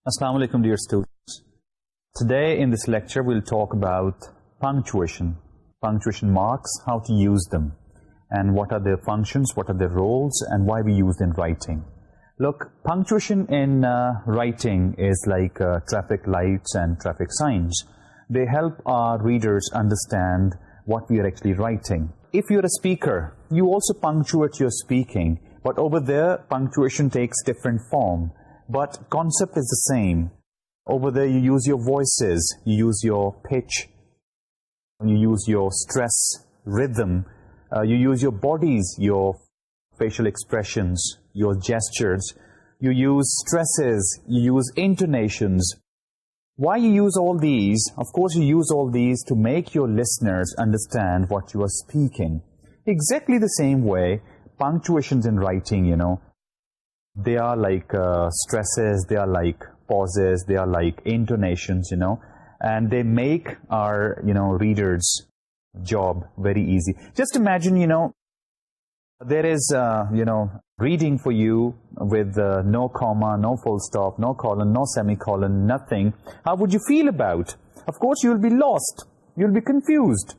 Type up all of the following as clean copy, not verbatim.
Assalamu alaikum, dear students. Today in this lecture we'll talk about punctuation marks, how to use them, and what are their functions, what are their roles, and why we use them in writing. Look, punctuation in writing is like traffic lights and traffic signs. They help our readers understand what we are actually writing. If you're a speaker, you also punctuate your speaking, but over there punctuation takes different form. But concept is the same. Over there you use your voices, you use your pitch, you use your stress, rhythm, you use your bodies, your facial expressions, your gestures, you use stresses, you use intonations. Why you use all these? Of course you use all these to make your listeners understand what you are speaking. Exactly the same way, punctuations in writing, they are like stresses, they are like pauses, they are like intonations, and they make our, readers' job very easy. Just imagine, there is, reading for you with no comma, no full stop, no colon, no semicolon, nothing. How would you feel about? Of course, you'll be lost. You'll be confused.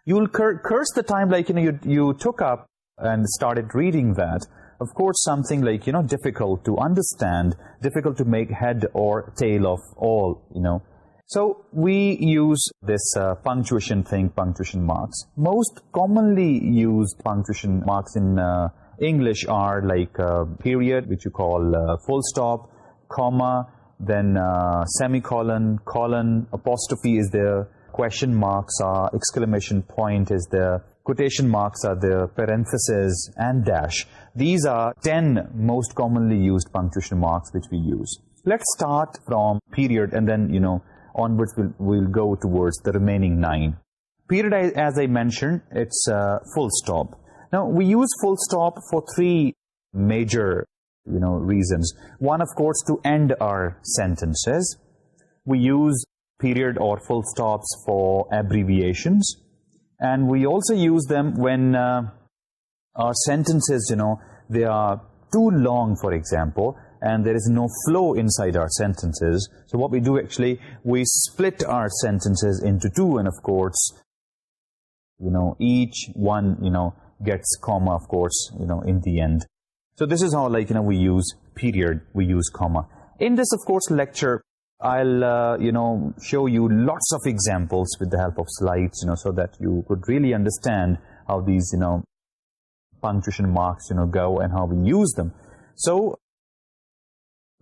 You'll curse the time like, you took up and started reading that. Of course, something like, difficult to understand, difficult to make head or tail of all, So, we use this punctuation marks. Most commonly used punctuation marks in English are like period, which you call full stop, comma, then semicolon, colon, apostrophe is there, question marks are, exclamation point is there, quotation marks are there, parenthesis and dash. These are 10 most commonly used punctuation marks which we use. Let's start from period and then, onwards we'll go towards the remaining 9. Period, as I mentioned, it's full stop. Now, we use full stop for 3 major, reasons. One, of course, to end our sentences. We use period or full stops for abbreviations. And we also use them when our sentences, they are too long, for example, and there is no flow inside our sentences. So what we do actually, we split our sentences into 2, and of course, each one, gets comma, of course, in the end. So this is how, like, we use period, we use comma. In this, of course, lecture, I'll, show you lots of examples with the help of slides, so that you could really understand how these, punctuation marks, go and how we use them. So,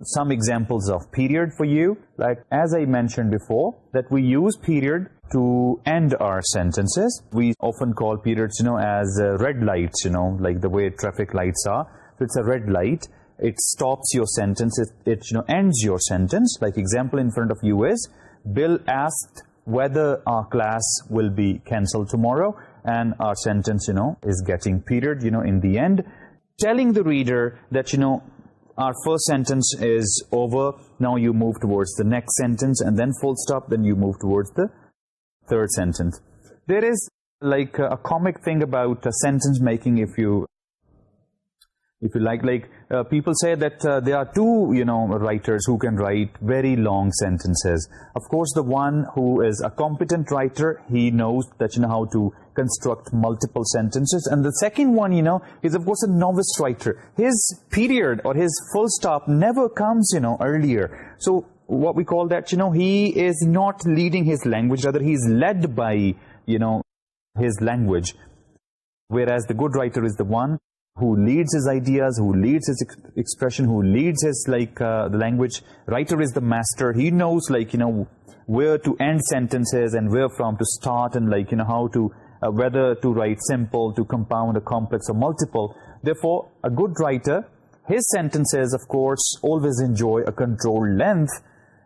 some examples of period for you. Like, as I mentioned before, that we use period to end our sentences. We often call periods, as red lights, like the way traffic lights are. So, it's a red light. It stops your sentence, it ends your sentence. Like example in front of you is, Bill asked whether our class will be cancelled tomorrow, and our sentence, is getting period, in the end, telling the reader that, our first sentence is over, now you move towards the next sentence, and then full stop, then you move towards the third sentence. There is like a comic thing about sentence making, if you like people say that there are 2, writers who can write very long sentences. Of course, the one who is a competent writer, he knows that, how to construct multiple sentences. And the second one, is of course a novice writer. His period or his full stop never comes, earlier. So what we call that, he is not leading his language, rather he is led by, his language. Whereas the good writer is the one who leads his ideas, who leads his expression, who leads his, the language. Writer is the master. He knows, where to end sentences and where from to start, and, how to, whether to write simple, to compound, or complex, or multiple. Therefore, a good writer, his sentences, of course, always enjoy a controlled length.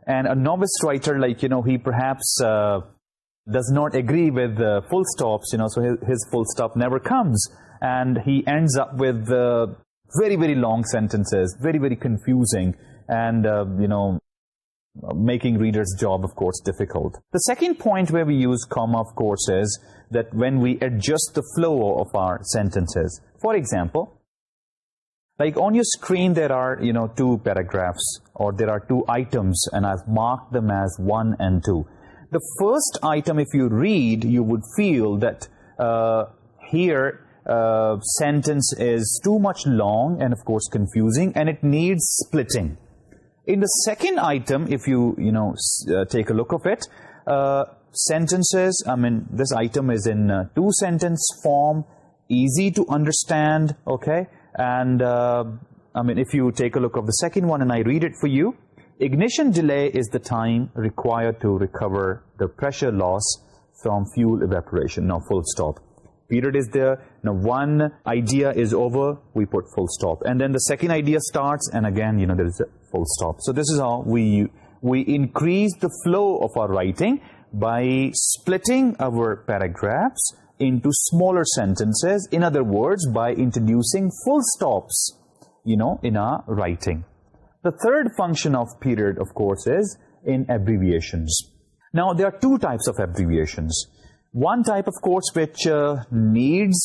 And a novice writer, he perhaps does not agree with full stops, so his full stop never comes. And he ends up with very, very long sentences, very, very confusing, and, making readers' job, of course, difficult. The second point where we use comma, of course, is that when we adjust the flow of our sentences. For example, Like on your screen, there are, 2 paragraphs, or there are 2 items, and I've marked them as 1 and 2. The first item, if you read, you would feel that here sentence is too much long and, of course, confusing, and it needs splitting. In the second item, if you, take a look of it, sentences, this item is in 2-sentence form, easy to understand, okay? And, if you take a look of the second one and I read it for you, ignition delay is the time required to recover the pressure loss from fuel evaporation. Now, full stop. Period is there. Now, one idea is over, we put full stop. And then the second idea starts, and again, there is a full stop. So this is how we increase the flow of our writing by splitting our paragraphs into smaller sentences. In other words, by introducing full stops, in our writing. The third function of period, of course, is in abbreviations. Now, there are 2 types of abbreviations. One type, of course, which needs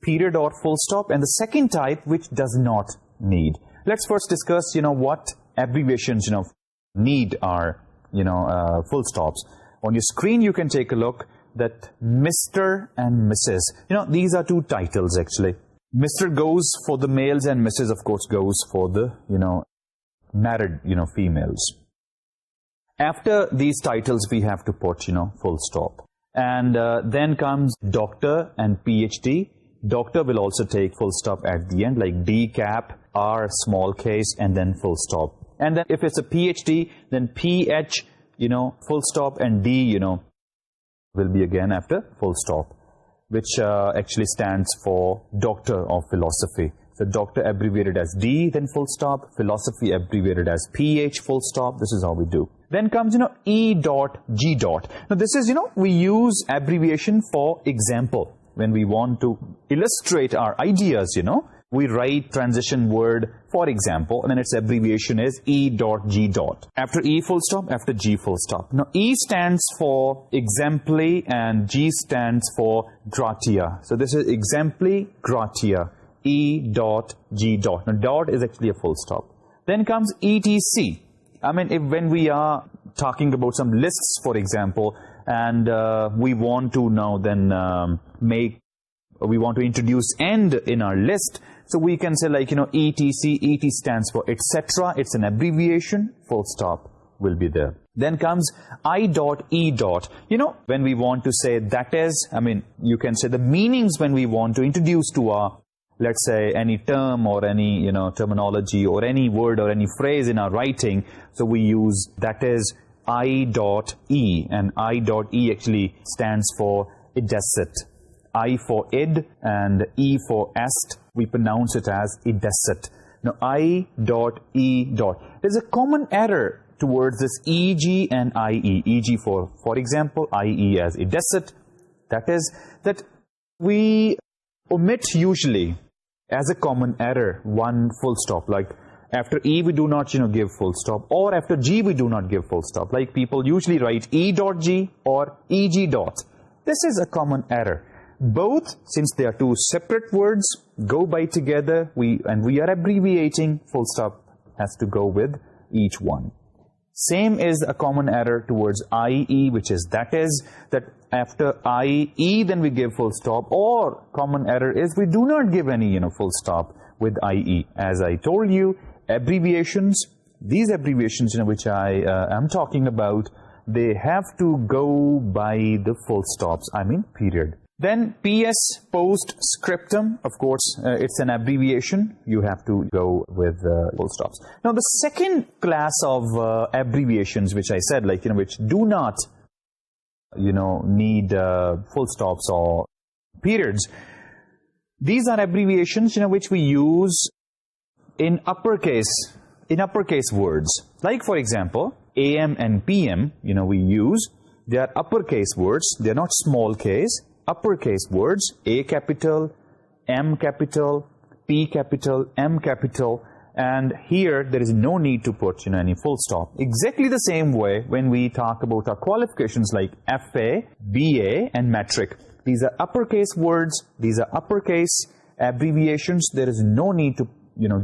period or full stop, and the second type which does not need. Let's first discuss, what abbreviations, need our, full stops. On your screen, you can take a look that Mr. and Mrs. These are 2 titles, actually. Mr. goes for the males, and Mrs., of course, goes for the, married, females. After these titles, we have to put, full stop. And then comes doctor and PhD. Doctor will also take full stop at the end, like D cap, R small case, and then full stop. And then if it's a PhD, then PH, full stop, and D, will be again after full stop, which actually stands for Doctor of Philosophy. So doctor abbreviated as D, then full stop. Philosophy abbreviated as PH, full stop. This is how we do. Then comes, E dot, G dot. Now this is, we use abbreviation for example. When we want to illustrate our ideas, we write transition word, for example, and then its abbreviation is E dot, G dot. After E full stop, after G full stop. Now E stands for exempli and G stands for gratia. So this is exempli, gratia. E dot, G dot. Now dot is actually a full stop. Then comes ETC. When we are talking about some lists, for example, and we want to now then we want to introduce end in our list, so we can say like, ETC, ET stands for etc. It's an abbreviation, full stop will be there. Then comes I dot, E dot. When we want to say that is, you can say the meanings when we want to introduce to our, let's say, any term or any, terminology or any word or any phrase in our writing. So we use that is I dot E, and I dot E actually stands for idecit. I for id and E for est, we pronounce it as idecit. Now I dot E dot. There's a common error towards this EG and IE. EG for example, IE as idecit. That is that we omit usually as a common error one full stop. Like after E we do not give full stop, or after G we do not give full stop. Like people usually write E dot G or EG dot. This is a common error. Both, since they are 2 separate words, go by together, and we are abbreviating, full stop has to go with each one. Same is a common error towards IE, which is that is, that after IE then we give full stop, or common error is we do not give any full stop with IE. As I told you, abbreviations, these abbreviations which I am talking about, they have to go by the full stops, period. Then PS, postscriptum, of course, it's an abbreviation. You have to go with full stops. Now, the second class of abbreviations, which I said, like, which do not, need full stops or periods, these are abbreviations, which we use in uppercase words. Like, for example, AM and PM, we use, they are uppercase words. They are not small case. Uppercase words, A capital, M capital, P capital, M capital, and here there is no need to put any full stop. Exactly the same way when we talk about our qualifications like FA, BA and metric. These are uppercase words, these are uppercase abbreviations. There is no need to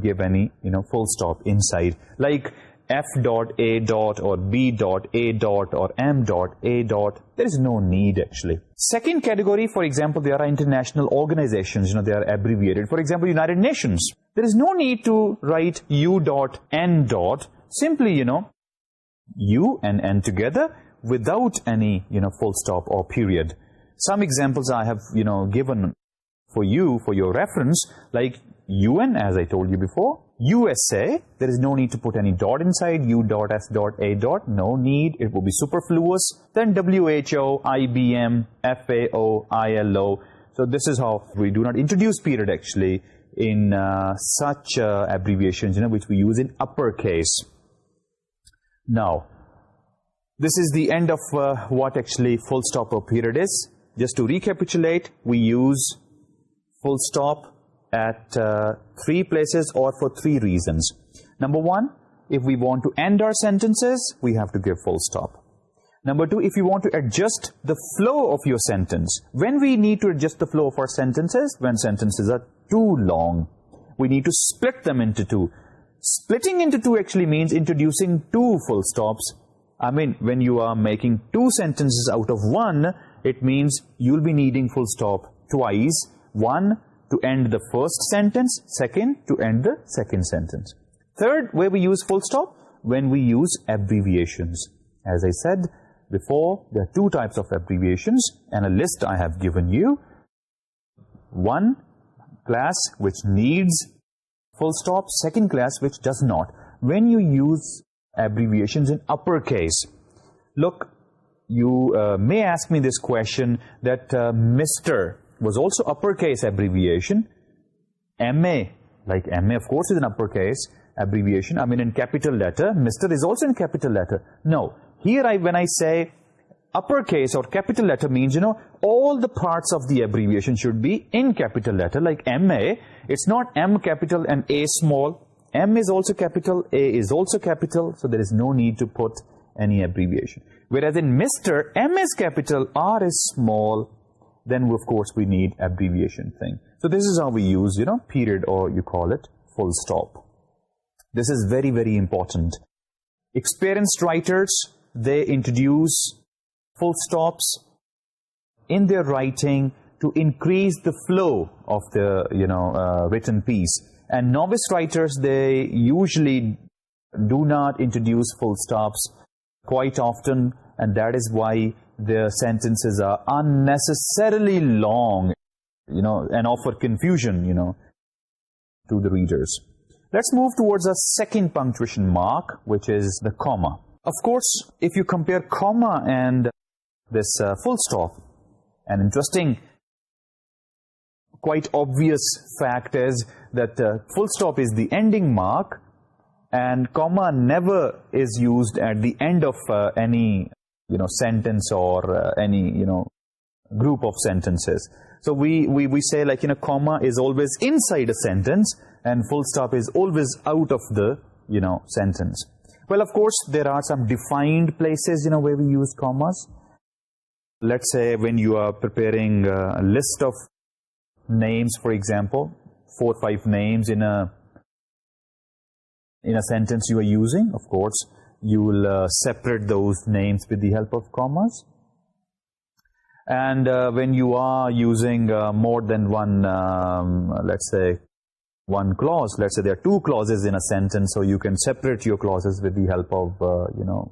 give any, full stop inside. Like F dot A dot or B dot A dot or M dot A dot. There is no need actually. Second category, for example, there are international organizations, they are abbreviated. For example, United Nations. There is no need to write U dot N dot. Simply, U and N together without any, full stop or period. Some examples I have, given for you, for your reference, like UN, as I told you before. USA, there is no need to put any dot inside, U dot, S dot, A dot, no need, it will be superfluous. Then WHO, IBM, FAO, ILO. So this is how we do not introduce period actually in such abbreviations, which we use in uppercase. Now, this is the end of what actually full stop or period is. Just to recapitulate, we use full stop at 3 places or for 3 reasons. Number 1, if we want to end our sentences, we have to give full stop. Number 2, if you want to adjust the flow of your sentence. When we need to adjust the flow of our sentences? When sentences are too long. We need to split them into 2. Splitting into 2 actually means introducing 2 full stops. I mean, when you are making 2 sentences out of 1, it means you'll be needing full stop twice. 1 to end the first sentence, 2nd to end the 2nd sentence. 3rd, where we use full stop? When we use abbreviations. As I said before, there are 2 types of abbreviations and a list I have given you. 1 class which needs full stop, 2nd class which does not. When you use abbreviations in uppercase, look, you may ask me this question that Mr. was also uppercase abbreviation. MA, like MA of course is an uppercase abbreviation. I mean in capital letter. Mr. is also in capital letter. No, here when I say uppercase or capital letter means, all the parts of the abbreviation should be in capital letter. Like MA, it's not M capital and A small. M is also capital, A is also capital, so there is no need to put any abbreviation. Whereas in Mr., M is capital, R is small, then of course we need abbreviation thing. So this is how we use, period, or you call it full stop. This is very, very important. Experienced writers, they introduce full stops in their writing to increase the flow of the, written piece. And novice writers, they usually do not introduce full stops quite often, and that is why their sentences are unnecessarily long, and offer confusion, to the readers. Let's move towards a second punctuation mark, which is the comma. Of course, if you compare comma and this full stop, an interesting, quite obvious fact is that full stop is the ending mark, and comma never is used at the end of any sentence or any group of sentences. So we say like comma is always inside a sentence and full stop is always out of the sentence. Well, of course there are some defined places where we use commas. Let's say when you are preparing a list of names, for example, 4 or 5 names in a sentence you are using, of course you will separate those names with the help of commas. And when you are using more than one, let's say, one clause, let's say there are 2 clauses in a sentence, so you can separate your clauses with the help of,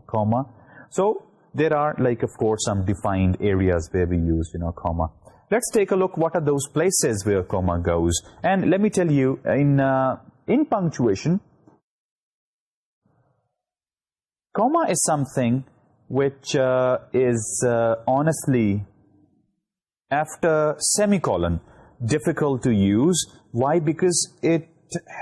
comma. So there are, like, of course, some defined areas where we use, comma. Let's take a look what are those places where comma goes. And let me tell you, in punctuation, comma is something which is honestly, after semicolon, difficult to use. Why? Because it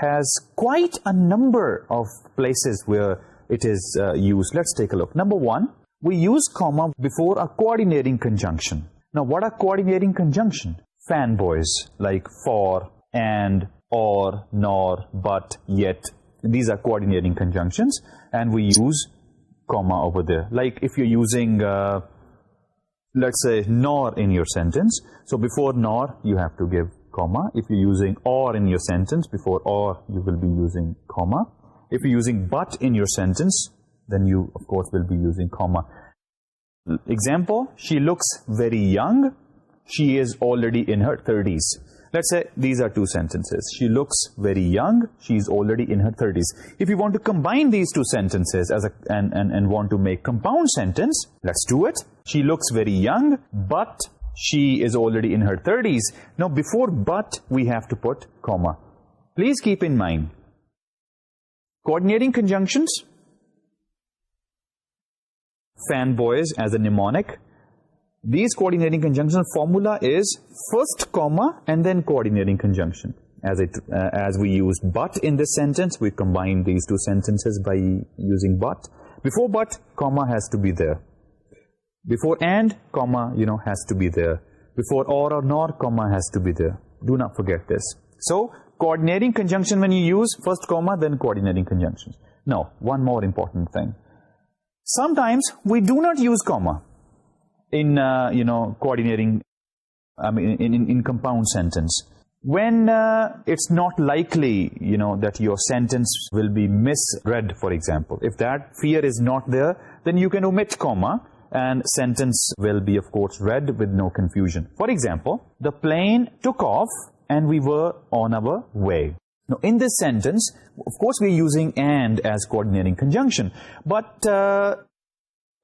has quite a number of places where it is used. Let's take a look. Number 1, we use comma before a coordinating conjunction. Now, what are coordinating conjunction? Fanboys, like for, and, or, nor, but, yet. These are coordinating conjunctions, and we use comma over there. Like if you're using, let's say, nor in your sentence, so before nor, you have to give comma. If you're using or in your sentence, before or you will be using comma. If you're using but in your sentence, then you, of course, will be using comma. Example, she looks very young. She is already in her 30s. Let's say these are two sentences. She looks very young. She is already in her 30s. If you want to combine these two sentences and want to make compound sentence, let's do it. She looks very young, but she is already in her 30s. Now, before but, we have to put comma. Please keep in mind, coordinating conjunctions, fanboys as a mnemonic. These coordinating conjunction formula is first comma and then coordinating conjunction. As we used but in this sentence, we combine these two sentences by using but. Before but, comma has to be there. Before and, comma, has to be there. Before or nor, comma has to be there. Do not forget this. So, coordinating conjunction, when you use first comma, then coordinating conjunctions. Now, one more important thing. Sometimes we do not use comma in, coordinating, in compound sentence. When it's not likely, that your sentence will be misread, for example. If that fear is not there, then you can omit comma and sentence will be, of course, read with no confusion. For example, the plane took off and we were on our way. Now, in this sentence, of course, we're using and as coordinating conjunction. But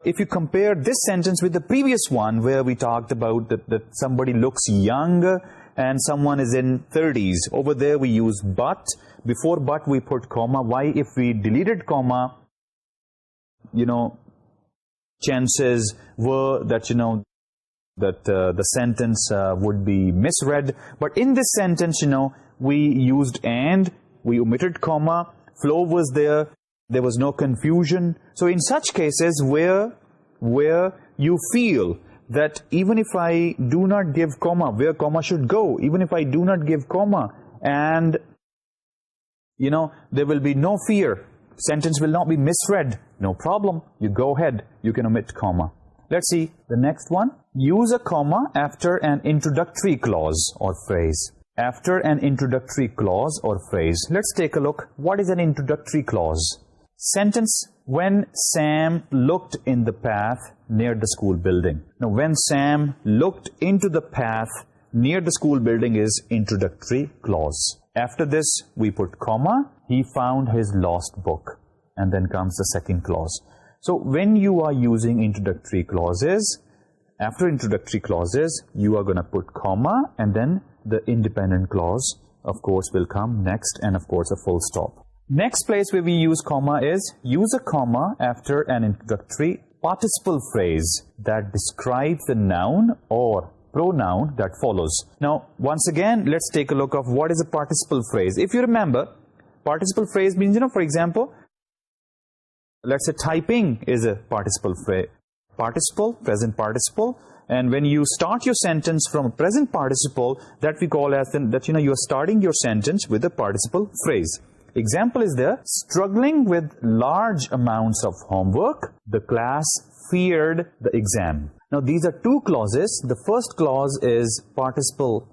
if you compare this sentence with the previous one where we talked about that somebody looks young and someone is in 30s, over there we use but. Before but, we put comma. Why? If we deleted comma, chances were that, the sentence would be misread. But in this sentence, we used and, we omitted comma, flow was there was no confusion. So in such cases where you feel that even if I do not give comma, where comma should go, even if I do not give comma, and, there will be no fear, sentence will not be misread, no problem, you go ahead, you can omit comma. Let's see the next one. Use a comma after an introductory clause or phrase. After an introductory clause or phrase. Let's take a look. What is an introductory clause? Sentence, when Sam looked in the path near the school building. Now, when Sam looked into the path near the school building is introductory clause. After this, we put comma. He found his lost book. And then comes the second clause. So, when you are using introductory clauses, after introductory clauses, you are going to put comma and then the independent clause, of course, will come next and, of course, a full stop. Next place where we use comma is use a comma after an introductory participle phrase that describes the noun or pronoun that follows. Now, once again, let's take a look of what is a participle phrase. If you remember, participle phrase means, for example, let's say typing is a participle phrase. Participle, present participle. And when you start your sentence from a present participle, that we call as that, you are starting your sentence with a participle phrase. Example is there, struggling with large amounts of homework, the class feared the exam. Now, these are two clauses. The first clause is participle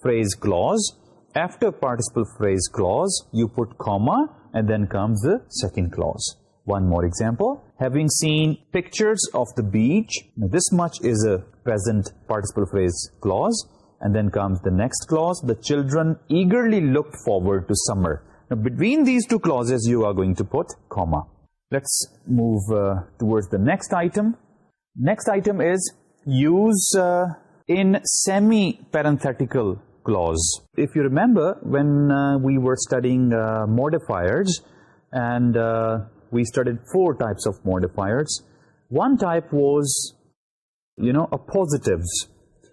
phrase clause. After participle phrase clause, you put comma and then comes the second clause. One more example. Having seen pictures of the beach, now this much is a present participle phrase clause. And then comes the next clause. The children eagerly looked forward to summer. Now, between these two clauses, you are going to put comma. Let's move towards the next item. Next item is use in semi-parenthetical clause. If you remember, when we were studying modifiers, and we studied 4 types of modifiers. One type was, appositives.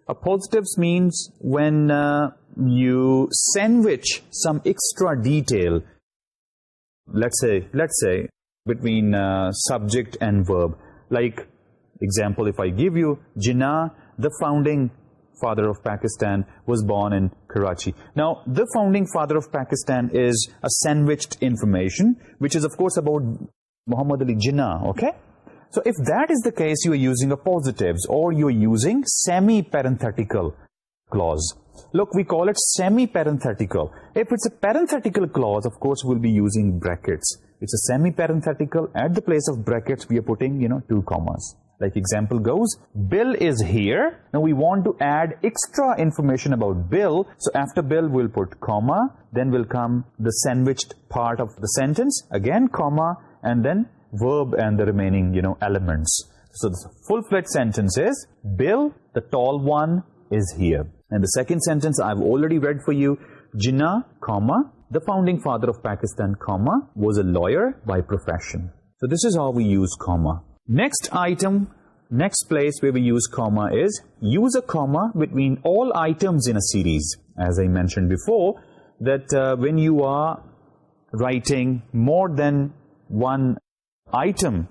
Appositives means when you sandwich some extra detail, let's say between subject and verb. Like, example, if I give you, Jinnah, the founding father of Pakistan, was born in Karachi. Now, the founding father of Pakistan is a sandwiched information, which is, of course, about Muhammad Ali Jinnah, okay? So, if that is the case, you are using appositives or you are using semi-parenthetical clause. Look, we call it semi-parenthetical. If it's a parenthetical clause, of course, we'll be using brackets. It's a semi-parenthetical. At the place of brackets, we are putting, 2 commas. Like example goes, Bill is here. Now we want to add extra information about Bill. So after Bill, we'll put comma. Then will come the sandwiched part of the sentence. Again, comma. And then verb and the remaining, elements. So the full-fledged sentence is, Bill, the tall one, is here. And the second sentence I've already read for you. Jinnah, comma, the founding father of Pakistan, comma, was a lawyer by profession. So this is how we use comma. Next item, next place where we use comma is, use a comma between all items in a series. As I mentioned before, that when you are writing more than one item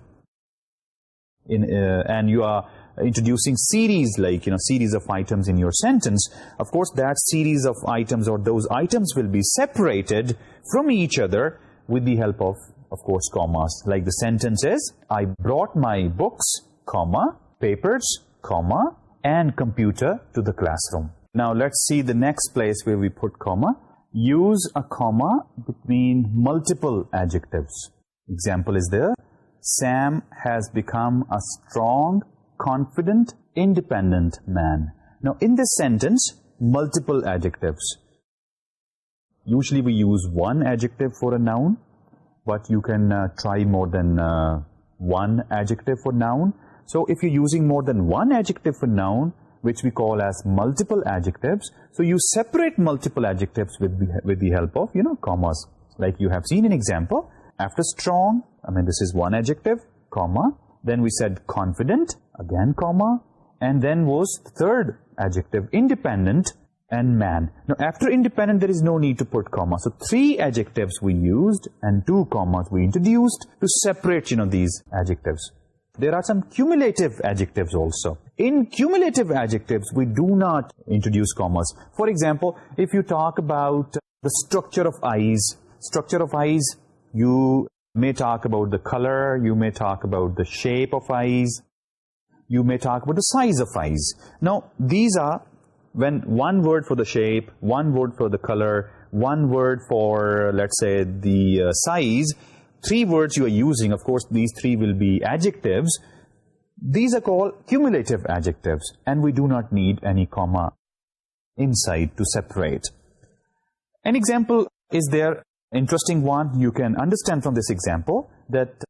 and you are introducing series, like, series of items in your sentence, of course, that series of items or those items will be separated from each other with the help of course, commas. Like the sentence is, I brought my books, comma, papers, comma, and computer to the classroom. Now, let's see the next place where we put comma. Use a comma between multiple adjectives. Example is there. Sam has become a strong, confident, independent man. Now, in this sentence, multiple adjectives. Usually, we use one adjective for a noun, but you can try more than one adjective for noun. So, if you're using more than one adjective for noun, which we call as multiple adjectives, so you separate multiple adjectives with the help of, commas. Like you have seen an example. After strong, this is one adjective, comma. Then we said confident, again, comma. And then was the third adjective, independent and man. Now, after independent, there is no need to put comma. So, 3 adjectives we used and 2 commas we introduced to separate, these adjectives. There are some cumulative adjectives also. In cumulative adjectives, we do not introduce commas. For example, if you talk about the structure of eyes, you may talk about the color, you may talk about the shape of eyes, you may talk about the size of eyes. Now, these are when one word for the shape, one word for the color, one word for, let's say, the size, 3 words you are using. Of course, these 3 will be adjectives. These are called cumulative adjectives, and we do not need any comma inside to separate. An example is there, interesting one. You can understand from this example that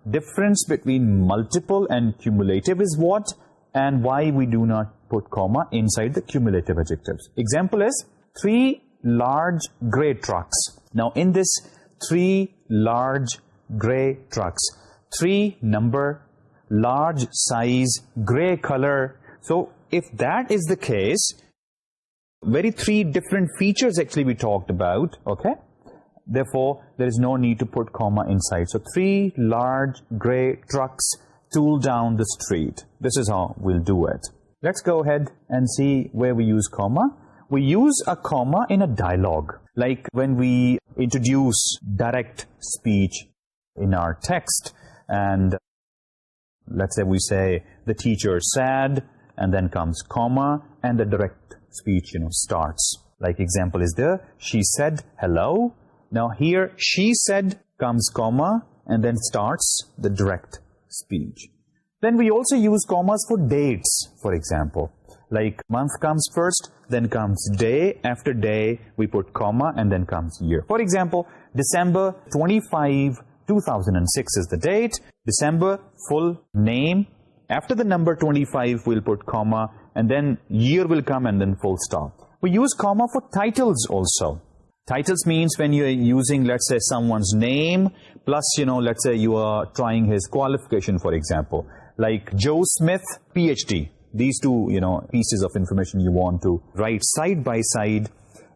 difference between multiple and cumulative is what, and why we do not put comma inside the cumulative adjectives. Example is 3 large grey trucks. Now, in this 3 large grey trucks, 3 number, large size, grey color. So, if that is the case, very 3 different features actually we talked about, okay? Therefore, there is no need to put comma inside. So, 3 large grey trucks tool down the street. This is how we'll do it. Let's go ahead and see where we use comma. We use a comma in a dialogue, like when we introduce direct speech in our text, and let's say we say the teacher said, and then comes comma, and the direct speech, starts. Like example is there, she said hello. Now here, she said comes comma, and then starts the direct speech. Then we also use commas for dates, for example. Like month comes first, then comes day. After day, we put comma, and then comes year. For example, December 25, 2006 is the date. December, full name. After the number 25, we'll put comma, and then year will come, and then full stop. We use comma for titles also. Titles means when you're using, let's say, someone's name, plus, let's say you are trying his qualification, for example. Like Joe Smith, PhD. These 2, pieces of information you want to write side by side.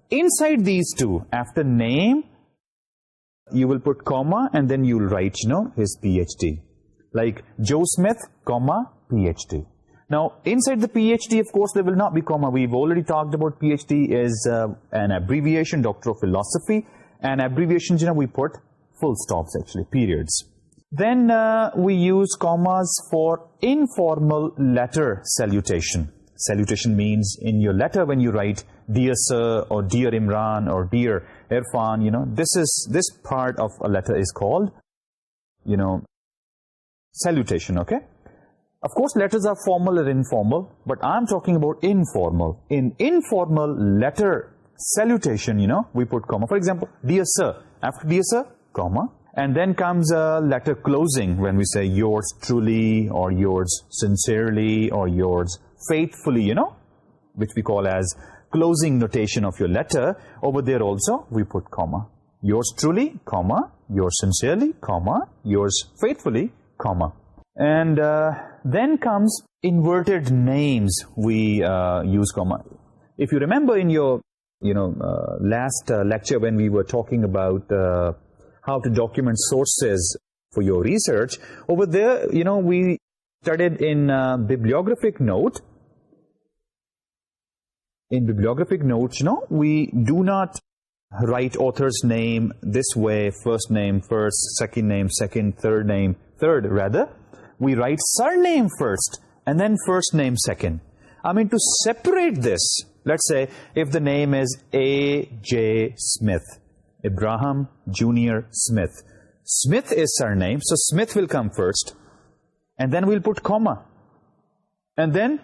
Inside these 2, after name, you will put comma, and then you'll write, his PhD. Like Joe Smith, comma, PhD. Now, inside the PhD, of course, there will not be comma. We've already talked about PhD is an abbreviation, Doctor of Philosophy. And abbreviations, we put full stops, actually, periods. Then we use commas for informal letter salutation. Salutation means in your letter when you write Dear Sir or Dear Imran or Dear Irfan, this part of a letter is called, salutation, okay? Of course, letters are formal or informal, but I'm talking about informal. In informal letter salutation, we put comma. For example, Dear Sir. After Dear Sir, comma. And then comes a letter closing when we say yours truly or yours sincerely or yours faithfully, which we call as closing notation of your letter. Over there also, we put comma. Yours truly, comma. Yours sincerely, comma. Yours faithfully, comma. And then comes inverted names. We use comma. If you remember in your, last lecture when we were talking about how to document sources for your research, over there, we studied in bibliographic note. In bibliographic notes, we do not write author's name this way, first name first, second name second, third name third, rather. We write surname first and then first name second. I mean, to separate this, let's say if the name is A.J. Smith, Abraham Jr. Smith. Smith is surname, so Smith will come first. And then we'll put comma. And then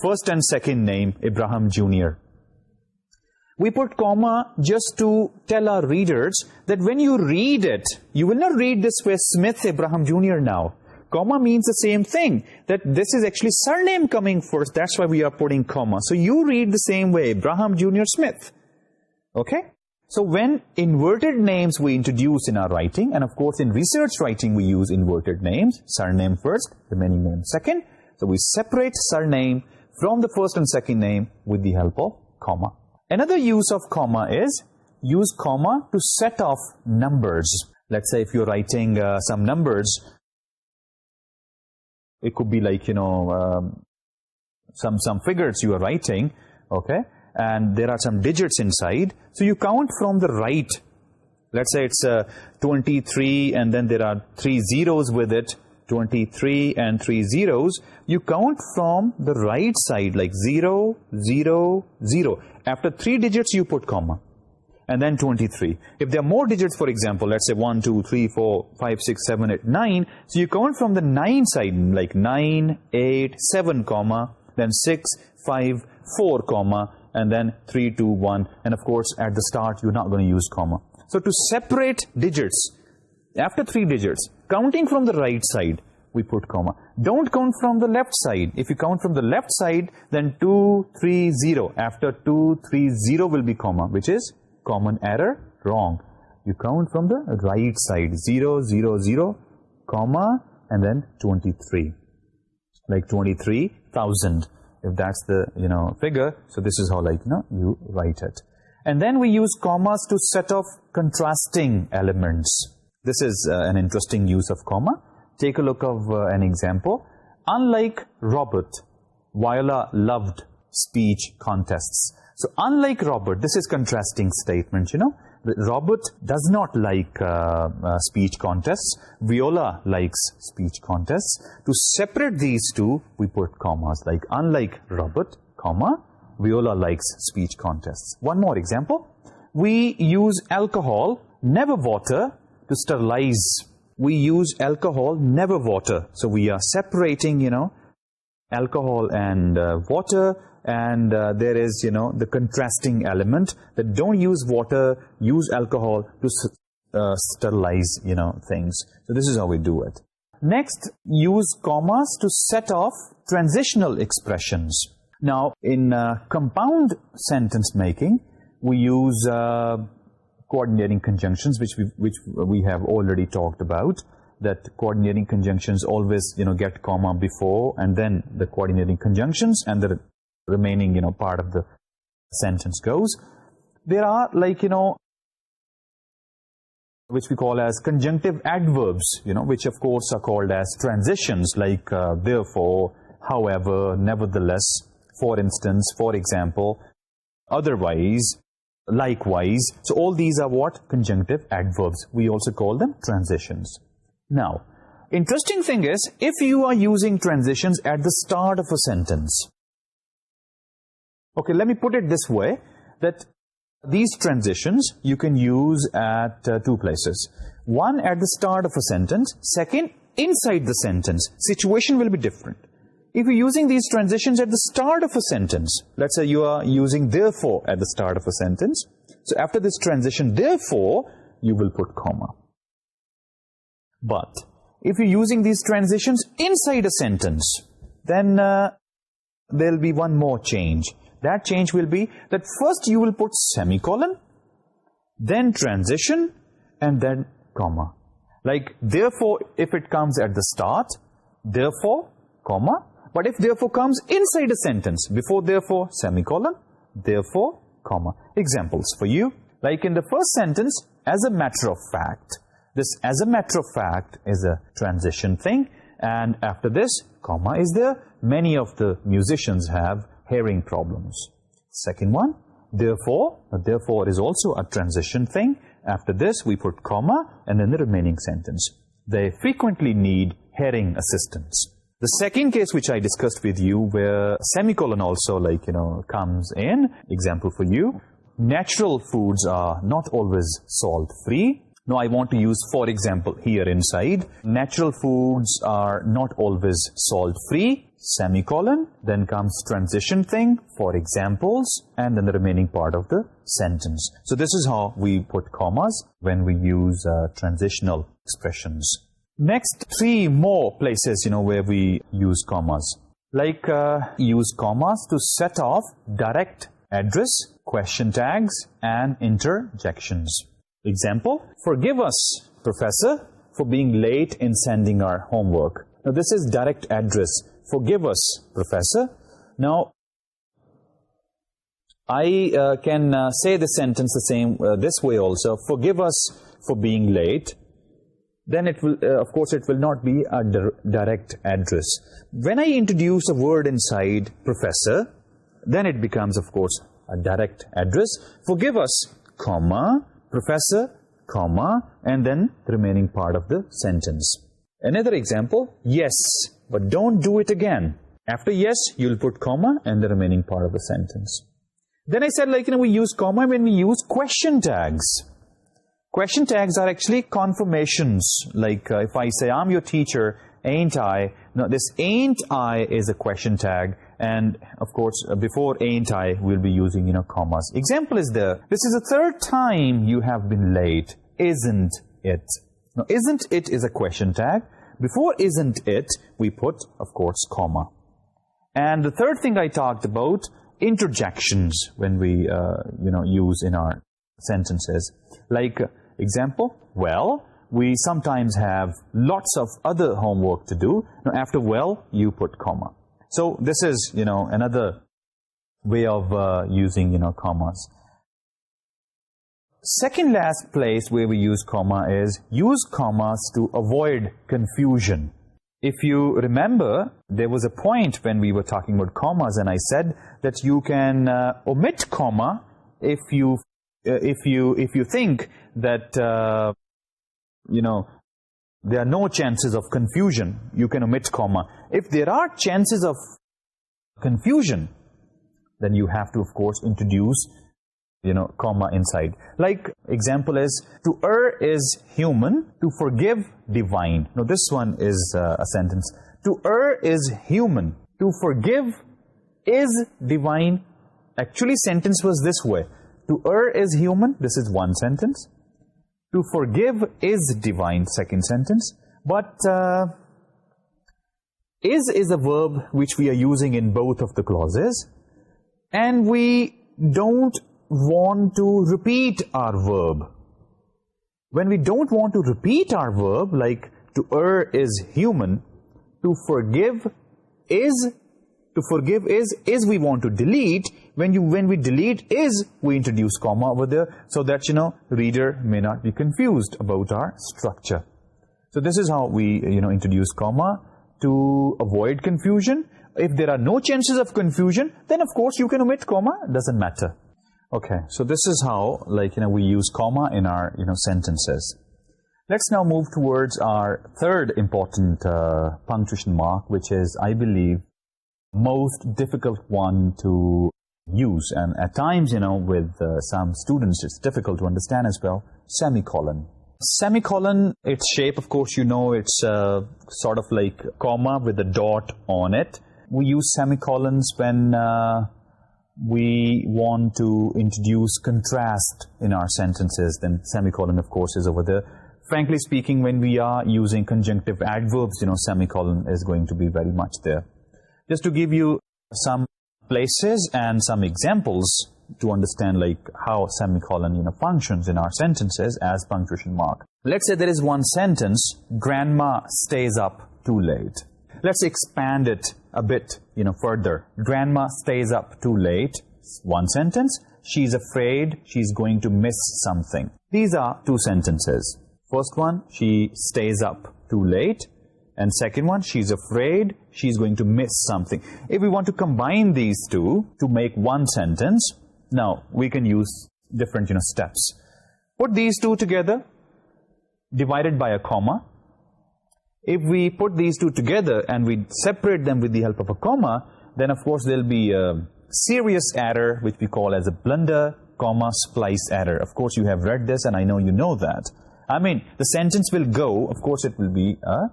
first and second name, Abraham Jr. We put comma just to tell our readers that when you read it, you will not read this way, Smith Abraham Jr. now. Comma means the same thing, that this is actually surname coming first. That's why we are putting comma. So you read the same way, Abraham Jr. Smith. Okay? So when inverted names we introduce in our writing, and of course in research writing we use inverted names, surname first, remaining name second. So we separate surname from the first and second name with the help of comma. Another use of comma is use comma to set off numbers. Let's say if you're writing some numbers, it could be like, some figures you are writing, okay? And there are some digits inside. So you count from the right. Let's say it's 23 and then there are 3 zeros with it. 23 and 3 zeros. You count from the right side like 0, 0, 0. After 3 digits you put comma. And then 23. If there are more digits, for example, let's say 1, 2, 3, 4, 5, 6, 7, 8, 9. So you count from the 9 side, like 9, 8, 7, comma, then 6, 5, 4, comma, and then 3, 2, 1. And of course, at the start, you're not going to use comma. So to separate digits, after 3 digits, counting from the right side, we put comma. Don't count from the left side. If you count from the left side, then 2, 3, 0. After 2, 3, 0 will be comma, which is common error, wrong. You count from the right side, 0, 0, 0, comma, and then 23. Like 23,000. If that's the, figure, so this is how, you write it. And then we use commas to set off contrasting elements. This is an interesting use of comma. Take a look of an example. Unlike Robert, Viola loved speech contests. So unlike Robert, this is contrasting statement, Robert does not like speech contests. Viola likes speech contests. To separate these two, we put commas, like unlike Robert, comma, Viola likes speech contests. One more example. We use alcohol, never water, to sterilize. We use alcohol, never water. So we are separating, alcohol and water. And there is, the contrasting element that don't use water, use alcohol to sterilize, things. So this is how we do it. Next, use commas to set off transitional expressions. Now, in compound sentence making, we use coordinating conjunctions, which we have already talked about. That coordinating conjunctions always, get comma before, and then the coordinating conjunctions, and the remaining, part of the sentence goes. There are, which we call as conjunctive adverbs, which of course are called as transitions, like therefore, however, nevertheless, for instance, for example, otherwise, likewise. So all these are what? Conjunctive adverbs. We also call them transitions. Now, interesting thing is, if you are using transitions at the start of a sentence, Okay, let me put it this way, that these transitions you can use at two places. One, at the start of a sentence. Second, inside the sentence. Situation will be different. If you're using these transitions at the start of a sentence, let's say you are using therefore at the start of a sentence. So after this transition, therefore, you will put comma. But if you're using these transitions inside a sentence, then there'll be one more change. That change will be that first you will put semicolon, then transition, and then comma. Like, therefore, if it comes at the start, therefore, comma. But if therefore comes inside a sentence, before therefore, semicolon, therefore, comma. Examples for you. Like in the first sentence, as a matter of fact. This as a matter of fact is a transition thing. And after this, comma is there. Many of the musicians have hearing problems. Second one, therefore. Therefore is also a transition thing. After this, we put comma and then the remaining sentence. They frequently need hearing assistance. The second case which I discussed with you, where semicolon also, like, comes in. Example for you. Natural foods are not always salt-free. Now, I want to use, for example, here inside. Natural foods are not always salt-free. Semicolon. Then comes transition thing, for examples, and then the remaining part of the sentence. So this is how we put commas when we use transitional expressions. Next, three more places, where we use commas. Like, use commas to set off direct address, question tags, and interjections. Example, forgive us, Professor, for being late in sending our homework. Now, this is direct address. Forgive us, Professor. Now, I can say the sentence the same this way also. Forgive us for being late. Then it will, of course, it will not be a direct address. When I introduce a word inside Professor, then it becomes, of course, a direct address. Forgive us, comma, Professor, comma, and then the remaining part of the sentence. Another example, yes, but don't do it again. After yes, you'll put comma and the remaining part of the sentence. Then I said, like, we use comma when we use question tags. Question tags are actually confirmations. Like, if I say, I'm your teacher, ain't I? Now, this ain't I is a question tag. And, of course, before ain't I, we'll be using, commas. Example is there. This is the third time you have been late. Isn't it? Now, isn't it is a question tag. Before isn't it, we put, of course, comma. And the third thing I talked about, interjections when we, use in our sentences. Like, example, well, we sometimes have lots of other homework to do. Now, after well, you put comma. So, this is, another way of using, commas. Second last place where we use comma is use commas to avoid confusion. If you remember, there was a point when we were talking about commas and I said that you can omit comma if you think that, there are no chances of confusion. You can omit comma. If there are chances of confusion, then you have to, of course, introduce, comma inside. Like, example is, to err is human, to forgive divine. Now, this one is a sentence. To err is human, to forgive is divine. Actually, sentence was this way. To err is human, this is one sentence. To forgive is divine, second sentence. But is a verb which we are using in both of the clauses. And we don't want to repeat our verb. When we don't want to repeat our verb, like to err is human, to forgive is we want to delete. When we delete is, we introduce comma over there so that, reader may not be confused about our structure. So this is how we, introduce comma to avoid confusion. If there are no chances of confusion, then of course you can omit comma, doesn't matter. Okay, so this is how, we use comma in our, sentences. Let's now move towards our third important punctuation mark, which is, I believe, most difficult one to use. And at times, with some students, it's difficult to understand as well. Semicolon. Semicolon, its shape, of course, it's sort of like comma with a dot on it. We use semicolons when we want to introduce contrast in our sentences. Then semicolon, of course, is over there. Frankly speaking, when we are using conjunctive adverbs, semicolon is going to be very much there. Just to give you some places and some examples to understand like how semicolon, functions in our sentences as punctuation mark. Let's say there is one sentence, grandma stays up too late. Let's expand it a bit, further. Grandma stays up too late. One sentence. She's afraid she's going to miss something. These are two sentences. First one, she stays up too late. And second one, she's afraid she's going to miss something. If we want to combine these two to make one sentence, now we can use different, steps. Put these two together, divided by a comma. If we put these two together and we separate them with the help of a comma, then of course there'll be a serious error which we call as a blunder, comma, splice error. Of course you have read this and I know you know that. I mean, the sentence will go, of course it will be a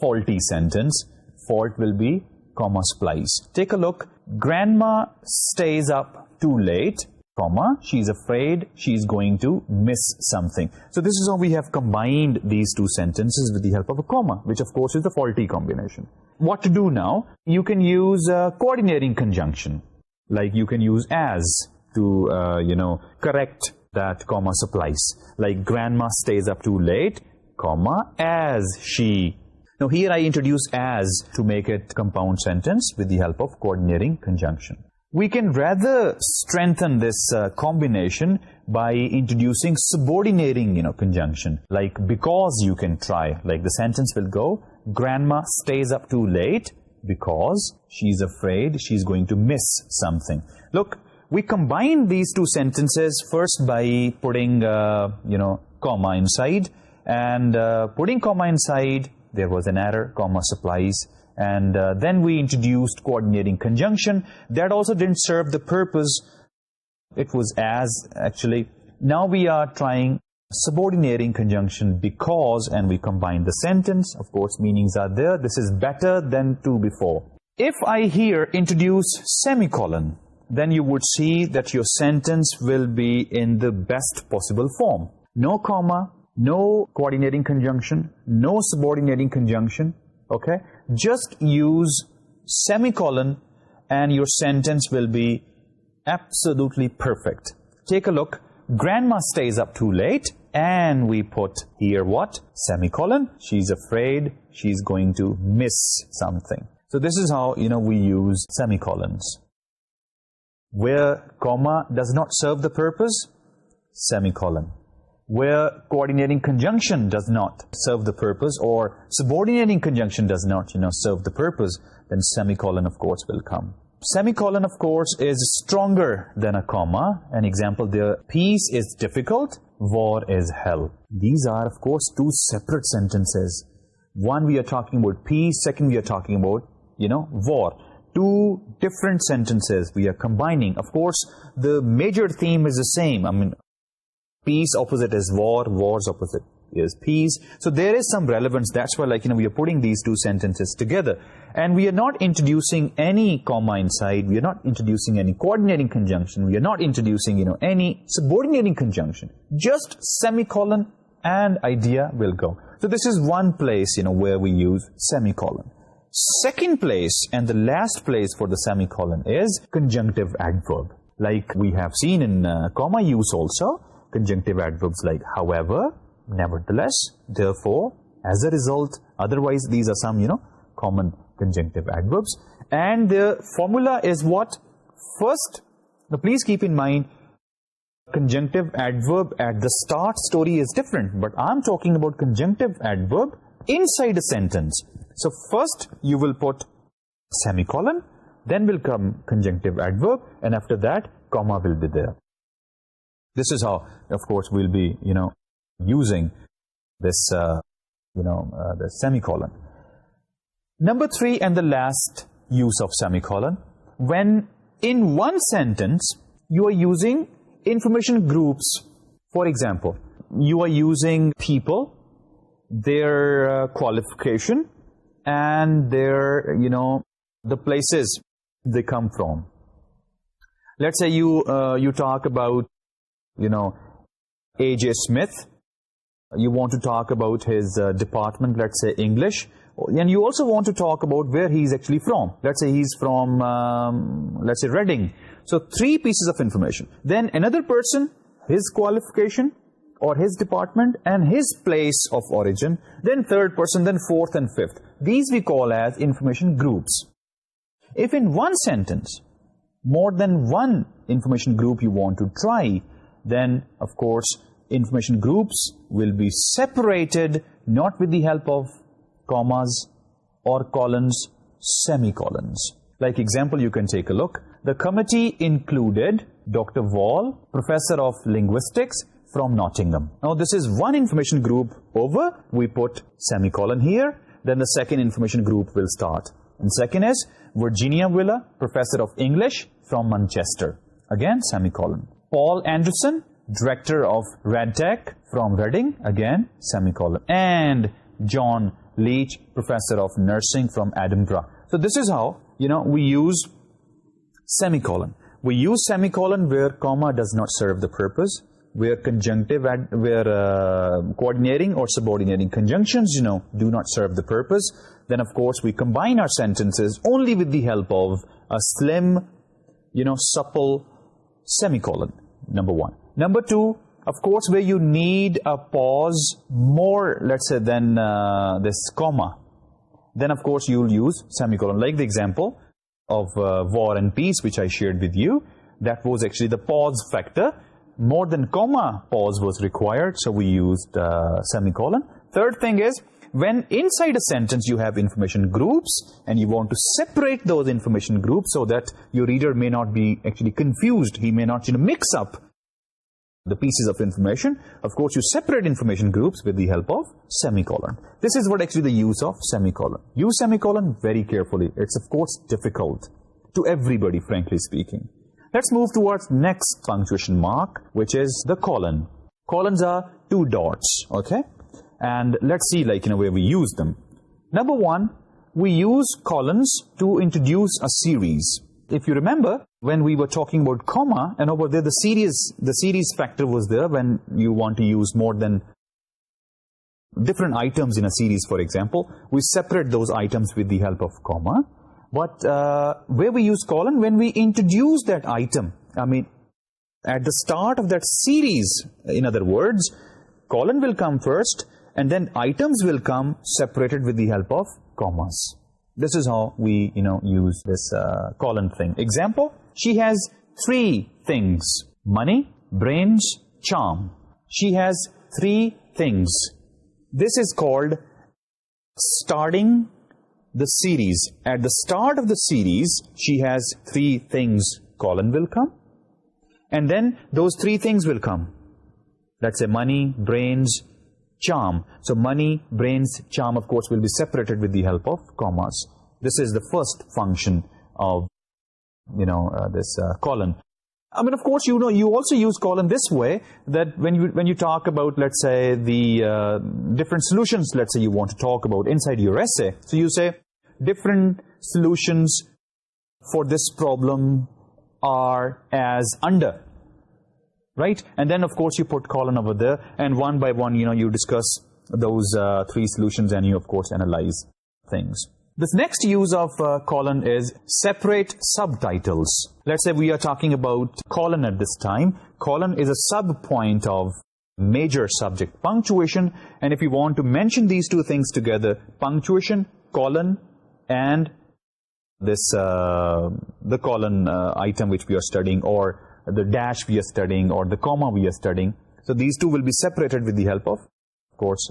faulty sentence. Fault will be comma, splice. Take a look. Grandma stays up too late, comma, she's afraid she's going to miss something. So this is how we have combined these two sentences with the help of a comma, which of course is the faulty combination. What to do now? You can use a coordinating conjunction. Like you can use as to, correct that comma splice. Like grandma stays up too late, comma, as she. Now here I introduce as to make it compound sentence with the help of coordinating conjunction. We can rather strengthen this combination by introducing subordinating, conjunction. Like because you can try. Like the sentence will go, grandma stays up too late because she's afraid she's going to miss something. Look, we combine these two sentences first by putting, comma inside. And putting comma inside, there was an error, comma supplies. And then we introduced coordinating conjunction. That also didn't serve the purpose. It was as, actually. Now we are trying subordinating conjunction because, and we combine the sentence. Of course, meanings are there. This is better than to before. If I here introduce semicolon, then you would see that your sentence will be in the best possible form. No comma, no coordinating conjunction, no subordinating conjunction. Okay, just use semicolon and your sentence will be absolutely perfect. Take a look. Grandma stays up too late and we put here what? Semicolon. She's afraid she's going to miss something. So this is how, we use semicolons. Where comma does not serve the purpose, semicolon. Where coordinating conjunction does not serve the purpose or subordinating conjunction does not, serve the purpose, then semicolon, of course, will come. Semicolon, of course, is stronger than a comma. An example there, peace is difficult, war is hell. These are, of course, two separate sentences. One, we are talking about peace. Second, we are talking about, war. Two different sentences we are combining. Of course, the major theme is the same. I mean, peace opposite is war, war's opposite is peace. So there is some relevance. That's why, we are putting these two sentences together. And we are not introducing any comma inside. We are not introducing any coordinating conjunction. We are not introducing, any subordinating conjunction. Just semicolon and idea will go. So this is one place, where we use semicolon. Second place and the last place for the semicolon is conjunctive adverb. Like we have seen in comma use also. Conjunctive adverbs like however, nevertheless, therefore, as a result. Otherwise, these are some, common conjunctive adverbs. And the formula is what? First, now please keep in mind, conjunctive adverb at the start story is different. But I'm talking about conjunctive adverb inside a sentence. So first, you will put semicolon, then will come conjunctive adverb, and after that, comma will be there. This is how, of course, we'll be, using this, the semicolon. Number 3 and the last use of semicolon, when in one sentence, you are using information groups. For example, you are using people, their qualification, and their, the places they come from. Let's say you talk about, A.J. Smith. You want to talk about his department, let's say English. And you also want to talk about where he's actually from. Let's say he's from, let's say Reading. So 3 pieces of information. Then another person, his qualification or his department and his place of origin. Then third person, then fourth and fifth. These we call as information groups. If in one sentence, more than one information group you want to try, then of course information groups will be separated, not with the help of commas or colons, semicolons. Like example, you can take a look. The committee included Dr. Wall, Professor of Linguistics from Nottingham. Now this is one information group over. We put semicolon here. Then the second information group will start. And second is Virginia Willa, Professor of English from Manchester. Again, semicolon. Paul Anderson, Director of RadTech from Reading. Again, semicolon. And John Leach, Professor of Nursing from Edinburgh. So this is how, we use semicolon. We use semicolon where comma does not serve the purpose, where conjunctive, where coordinating or subordinating conjunctions, do not serve the purpose. Then, of course, we combine our sentences only with the help of a slim, supple semicolon, number one. Number two, of course, where you need a pause more, let's say, than this comma, then, of course, you'll use semicolon. Like the example of War and Peace, which I shared with you, that was actually the pause factor. More than comma pause was required, so we used semicolon. Third thing is, when inside a sentence you have information groups and you want to separate those information groups so that your reader may not be actually confused, he may not mix up the pieces of information, of course you separate information groups with the help of semicolon. This is what actually the use of semicolon. Use semicolon very carefully. It's of course difficult to everybody, frankly speaking. Let's move towards next punctuation mark, which is the colon. Colons are 2 dots, okay? And let's see, where we use them. Number one, we use colons to introduce a series. If you remember, when we were talking about comma, and over there the series factor was there when you want to use more than different items in a series, for example. We separate those items with the help of comma. But where we use colon, when we introduce that item, at the start of that series, in other words, colon will come first, and then items will come separated with the help of commas. This is how we, use this colon thing. Example, she has 3 things. Money, brains, charm. She has 3 things. This is called starting the series. At the start of the series, she has 3 things. Colon will come. And then those 3 things will come. Let's say money, brains, charm. So money, brains, charm, of course, will be separated with the help of commas. This is the first function of, this colon. Of course, you also use colon this way, that when you talk about, let's say, the different solutions, let's say you want to talk about inside your essay. So you say, different solutions for this problem are as under. Right? And then, of course, you put colon over there, and one by one, you discuss those 3 solutions, and you, of course, analyze things. This next use of colon is separate subtitles. Let's say we are talking about colon at this time. Colon is a sub-point of major subject, punctuation, and if you want to mention these 2 things together, punctuation, colon, and this, the colon item which we are studying, or the dash we are studying, or the comma we are studying. So these 2 will be separated with the help of course,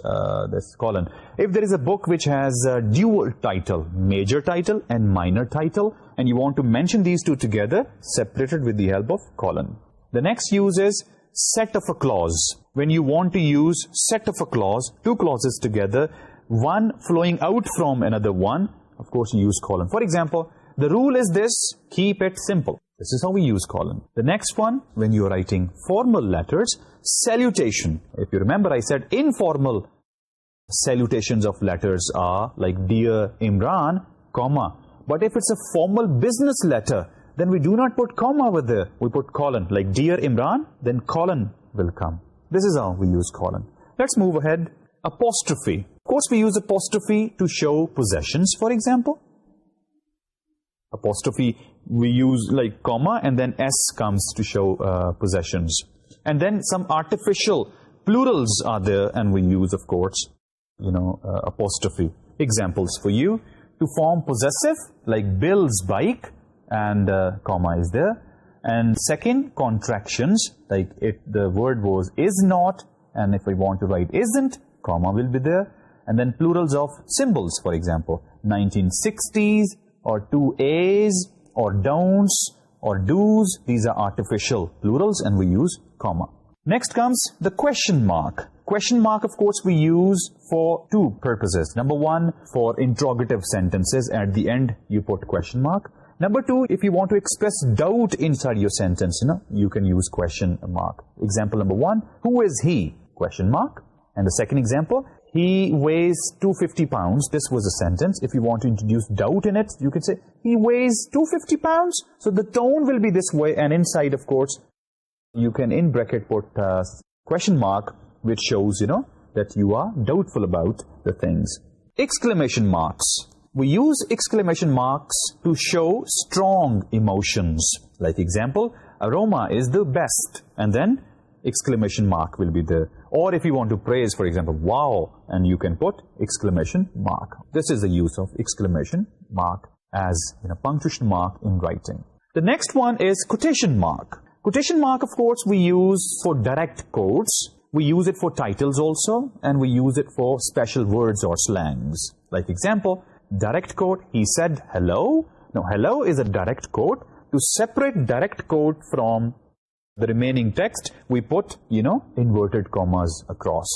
this colon. If there is a book which has a dual title, major title and minor title, and you want to mention these 2 together, separated with the help of colon. The next use is set of a clause. When you want to use set of a clause, 2 clauses together, one flowing out from another one, of course you use colon. For example, the rule is this, keep it simple. This is how we use colon. The next one, when you are writing formal letters, salutation. If you remember, I said informal salutations of letters are like Dear Imran, comma. But if it's a formal business letter, then we do not put comma over there. We put colon. Like Dear Imran, then colon will come. This is how we use colon. Let's move ahead. Apostrophe. Of course, we use apostrophe to show possessions, for example. Apostrophe, we use like comma and then S comes to show possessions. And then some artificial plurals are there and we use, of course, apostrophe. Examples for you. To form possessive, like Bill's bike, and comma is there. And second, contractions, like if the word was is not, and if we want to write isn't, comma will be there. And then plurals of symbols, for example, 1960s, or 2As, or don'ts, or do's. These are artificial plurals, and we use comma. Next comes the question mark. Question mark, of course, we use for two purposes. Number one, for interrogative sentences. At the end, you put question mark. Number two, if you want to express doubt inside your sentence, you can use question mark. Example number one, who is he? Question mark. And the second example, he weighs 250 pounds. This was a sentence. If you want to introduce doubt in it, you can say, he weighs 250 pounds. So the tone will be this way. And inside, of course, you can in bracket put question mark, which shows, that you are doubtful about the things. Exclamation marks. We use exclamation marks to show strong emotions. Like example, aroma is the best. And then exclamation mark will be there. Or if you want to praise, for example, wow, and you can put exclamation mark. This is the use of exclamation mark as punctuation mark in writing. The next one is quotation mark. Quotation mark, of course, we use for direct quotes. We use it for titles also, and we use it for special words or slangs. Like example, direct quote, he said hello. Now, hello is a direct quote. To separate direct quote from the remaining text, we put, inverted commas across,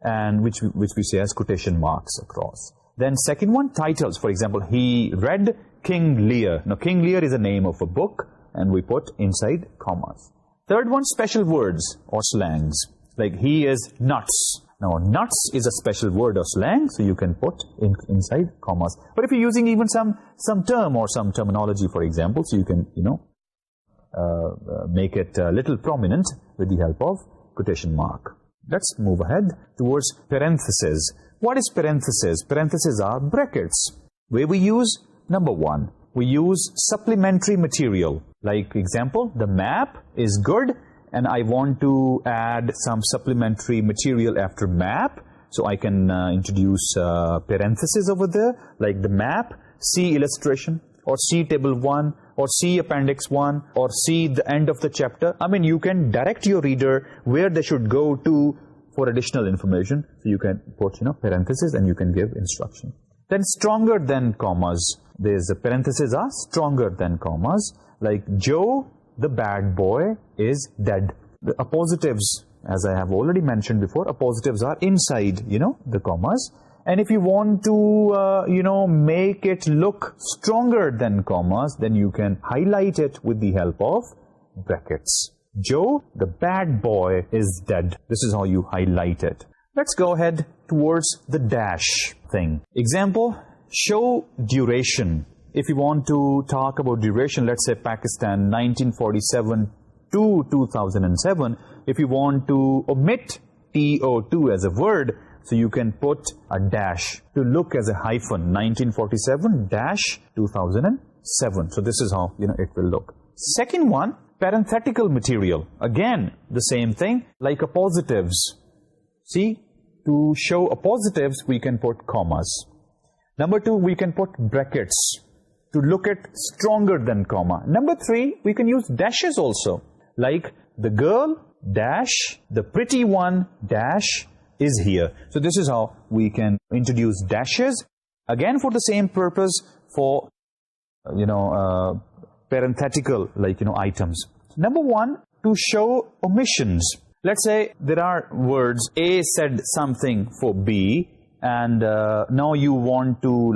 and which we say as quotation marks across. Then second one, titles. For example, he read King Lear. Now, King Lear is a name of a book, and we put inside commas. Third one, special words or slangs. Like he is nuts. Now, nuts is a special word or slang, so you can put inside commas. But if you're using even some term or some terminology, for example, so you can, make it a little prominent with the help of quotation mark. Let's move ahead towards parentheses. What is parentheses? Parentheses are brackets, where we use, number one, we use supplementary material. Like example, the map is good, and I want to add some supplementary material after map, so I can introduce parentheses over there, like the map, see illustration, or see table 1, or see appendix 1, or see the end of the chapter. I mean, you can direct your reader where they should go to for additional information. So you can put, parentheses, and you can give instruction. Then stronger than commas. There's a parentheses are stronger than commas. Like Joe, the bad boy, is dead. The appositives, as I have already mentioned before, appositives are inside, the commas. And if you want to, make it look stronger than commas, then you can highlight it with the help of brackets. Joe, the bad boy, is dead. This is how you highlight it. Let's go ahead towards the dash thing. Example, show duration. If you want to talk about duration, let's say Pakistan 1947 to 2007, if you want to omit TO2 as a word, so you can put a dash to look as a hyphen, 1947 dash 2007. So this is how, it will look. Second one, parenthetical material. Again, the same thing, like appositives. See, to show appositives, we can put commas. Number two, we can put brackets to look at stronger than comma. Number three, we can use dashes also. Like the girl, dash, the pretty one, dash, is here. So this is how we can introduce dashes. Again, for the same purpose, for, parenthetical, items. Number one, to show omissions. Let's say there are words, A said something for B, and now you want to,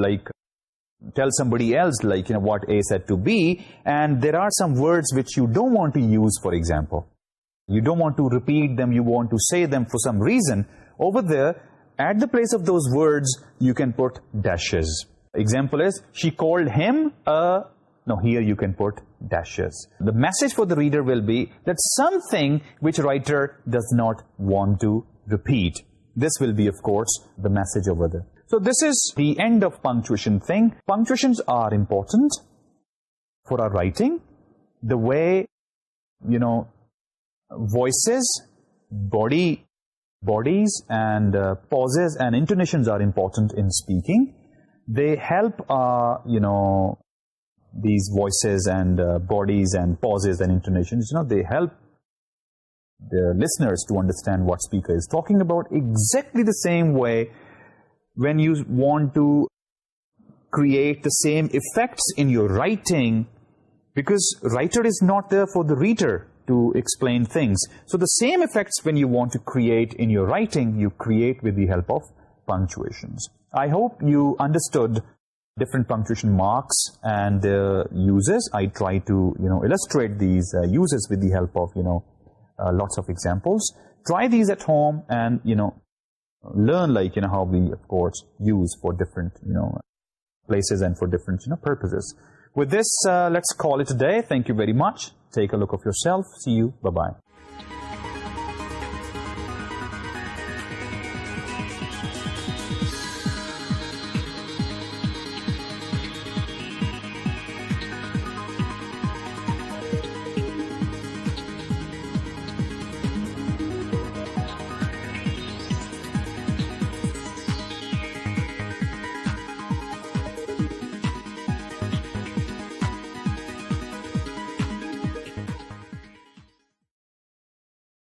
tell somebody else, like, what A said to B, and there are some words which you don't want to use, for example. You don't want to repeat them, you want to say them for some reason. Over there, at the place of those words, you can put dashes. Example is, she called him a... No, here you can put dashes. The message for the reader will be that something which writer does not want to repeat. This will be, of course, the message over there. So this is the end of punctuation thing. Punctuations are important for our writing. The way, voices, bodies and pauses and intonations are important in speaking. They help, these voices and bodies and pauses and intonations, they help the listeners to understand what speaker is talking about. Exactly the same way when you want to create the same effects in your writing, because writer is not there for the reader to explain things. So the same effects when you want to create in your writing, you create with the help of punctuations. I hope you understood different punctuation marks and their uses. I try to, illustrate these uses with the help of, lots of examples. Try these at home and, learn, how we, of course, use for different, places and for different, purposes. With this, let's call it a day. Thank you very much. Take a look of yourself. See you. Bye-bye.